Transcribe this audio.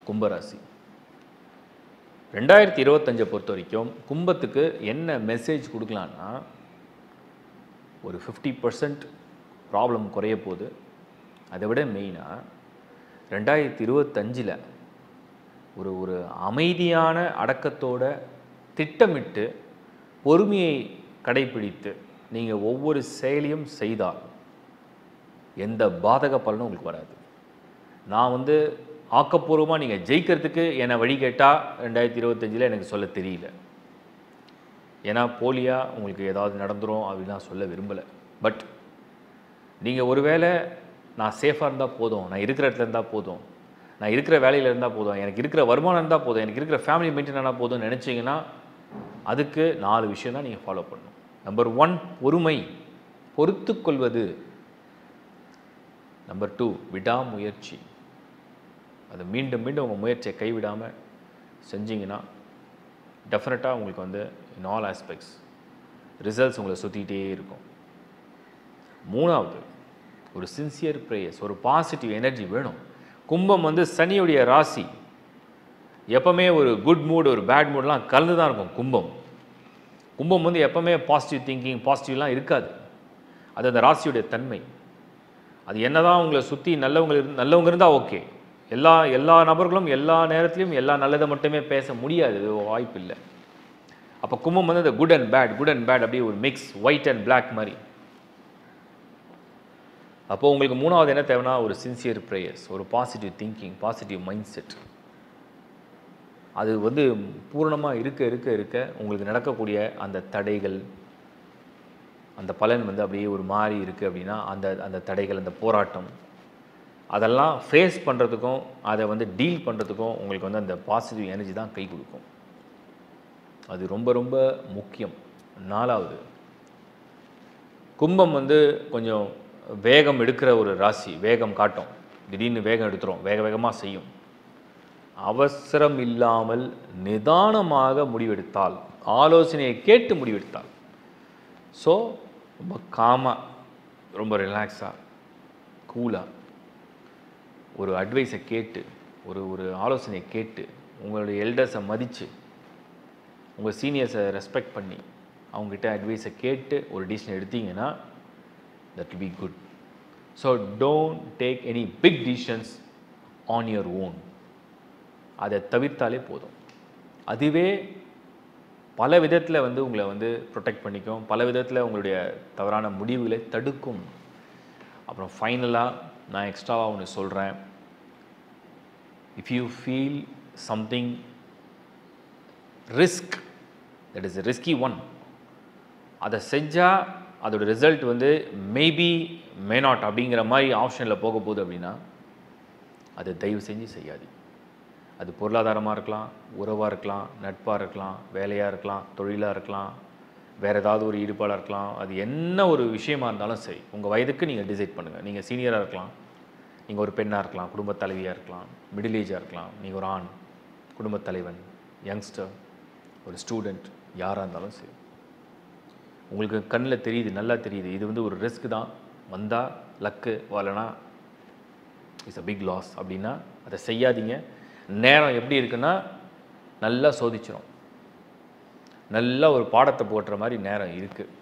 கும்பராசி 2025 பொறுத்த வரைக்கும் கும்பத்துக்கு என்ன மெசேஜ் கொடுக்கலான்னா, ஒரு 50% ப்ராப்ளம் குறைய போகுது. அதை விட மெயினாக 2025 ஒரு ஒரு அமைதியான அடக்கத்தோட திட்டமிட்டு பொறுமையை கடைப்பிடித்து நீங்கள் ஒவ்வொரு செயலையும் செய்தால் எந்த பாதக பலனும் உங்களுக்கு வராது. நான் ஆக்கப்பூர்வமாக நீங்கள் ஜெயிக்கிறதுக்கு என்னை வழி கேட்டால் 2025 எனக்கு சொல்ல தெரியல. ஏன்னா போலியாக உங்களுக்கு ஏதாவது நடந்துரும் அப்படின்லாம் சொல்ல விரும்பலை. பட் நீங்கள் ஒருவேளை நான் சேஃபாக இருந்தால் போதும், நான் இருக்கிற இடத்துல இருந்தால் போதும், நான் இருக்கிற வேலையில் இருந்தால் போதும், எனக்கு இருக்கிற வருமானம் இருந்தால் போதும், எனக்கு இருக்கிற ஃபேமிலி மெயின்டைன் ஆனால் போதும்னு நினச்சிங்கன்னா அதுக்கு 4 விஷயம் தான் நீங்கள் ஃபாலோ பண்ணணும். நம்பர் 1 பொறுமை, பொறுத்து கொள்வது. நம்பர் 2 விடாமுயற்சி. அதை மீண்டும் மீண்டும் உங்கள் முயற்சியை கைவிடாமல் செஞ்சிங்கன்னா டெஃபினட்டாக உங்களுக்கு இன் ஆல் ஆஸ்பெக்ட்ஸ் ரிசல்ட்ஸ் உங்களை சுற்றிக்கிட்டே இருக்கும். 3வது ஒரு சின்சியர் ப்ரேயர்ஸ், ஒரு பாசிட்டிவ் எனர்ஜி வேணும். கும்பம் சனியுடைய ராசி. எப்போவுமே ஒரு குட் மூட் ஒரு பேட் மூட்லாம் கலந்து தான் இருக்கும். கும்பம் எப்போவுமே பாசிட்டிவ் திங்கிங் பாசிட்டிவ்லாம் இருக்காது. அது அந்த ராசியுடைய தன்மை. அது என்ன தான் உங்களை சுற்றி நல்லவங்க இருந்தால் ஓகே. எல்லா நபர்களும் எல்லா நேரத்துலையும் எல்லா நல்லதை மட்டுமே பேச முடியாது, இது வாய்ப்பு இல்லை. அப்போ கும்பம் இந்த குட் அண்ட் பேட் அப்படியே ஒரு மிக்ஸ், ஒயிட் அண்ட் பிளாக் மாதிரி. அப்போது உங்களுக்கு 3வது என்ன தேவைன்னா ஒரு சின்சியர் ப்ரேயர்ஸ், ஒரு positive thinking, positive mind set. அது பூரணமாக இருக்க உங்களுக்கு நடக்கக்கூடிய அந்த தடைகள், அந்த பலன் அப்படியே ஒரு மாதிரி இருக்குது அப்படின்னா அந்த தடைகள், அந்த போராட்டம், அதெல்லாம் ஃபேஸ் பண்ணுறதுக்கும் அதை டீல் பண்ணுறதுக்கும் உங்களுக்கு அந்த பாசிட்டிவ் எனர்ஜி தான் கை கொடுக்கும். அது ரொம்ப ரொம்ப முக்கியம். 4வது கும்பம் கொஞ்சம் வேகம் எடுக்கிற ஒரு ராசி. வேகம் காட்டும், திடீர்னு வேகம் எடுத்துரும், வேகமாக செய்யும். அவசரம் இல்லாமல் நிதானமாக முடிவெடுத்தால், ஆலோசனையை கேட்டு முடிவெடுத்தால், ஸோ ரொம்ப காமாக, ரொம்ப ரிலாக்ஸாக, கூலாக ஒரு அட்வைஸை கேட்டு, ஒரு ஆலோசனையை கேட்டு, உங்களுடைய எல்டர்ஸை மதித்து, உங்கள் சீனியர்ஸை ரெஸ்பெக்ட் பண்ணி, அவங்ககிட்ட அட்வைஸை கேட்டு ஒரு டிசிஷன் எடுத்தீங்கன்னா that will be good. So don't take any big decisions on your own. அதை தவிர்த்தாலே போதும். அதுவே பல விதத்தில் உங்களை ப்ரொடெக்ட் பண்ணிக்கும், பல விதத்தில் உங்களுடைய தவறான முடிவுகளை தடுக்கும். அப்புறம் ஃபைனலாக நான் எக்ஸ்ட்ராவாக ஒன்று சொல்கிறேன். If you feel something risk, that is a risky one, அதை செஞ்சால் அதோட ரிசல்ட் மேபி மே நாட் அப்படிங்கிற மாதிரி ஆப்ஷனில் போக போகுது அப்படின்னா அதை தயவு செஞ்சு செய்யாது. அது பொருளாதாரமாக இருக்கலாம், உறவாக இருக்கலாம், நட்பாக இருக்கலாம், வேலையாக இருக்கலாம், தொழிலாக இருக்கலாம், வேறு ஏதாவது ஒரு ஈடுபாடாக இருக்கலாம். அது என்ன ஒரு விஷயமா இருந்தாலும் சரி, உங்கள் வயதுக்கு நீங்கள் டிசைட் பண்ணுங்கள். நீங்கள் சீனியராக இருக்கலாம், நீங்கள் ஒரு பெண்ணாக இருக்கலாம், குடும்பத் தலைவியாக இருக்கலாம், மிடில் ஏஜாக இருக்கலாம், நீங்கள் ஒரு ஆண், குடும்பத் தலைவன், யங்ஸ்டர், ஒரு ஸ்டூடெண்ட், யாராக இருந்தாலும் சரி, உங்களுக்கு கண்ணில் தெரியுது, நல்லா தெரியுது, இது ஒரு ரிஸ்க் தான், வந்தால் லக்கு, வரலனா இட்ஸ் அ பிக் லாஸ் அப்படின்னா அதை செய்யாதீங்க. நேரம் எப்படி இருக்குன்னா நல்லா சோதிச்சிடும், நல்லா ஒரு பாடத்தை போட்டுற மாதிரி நேரம் இருக்குது.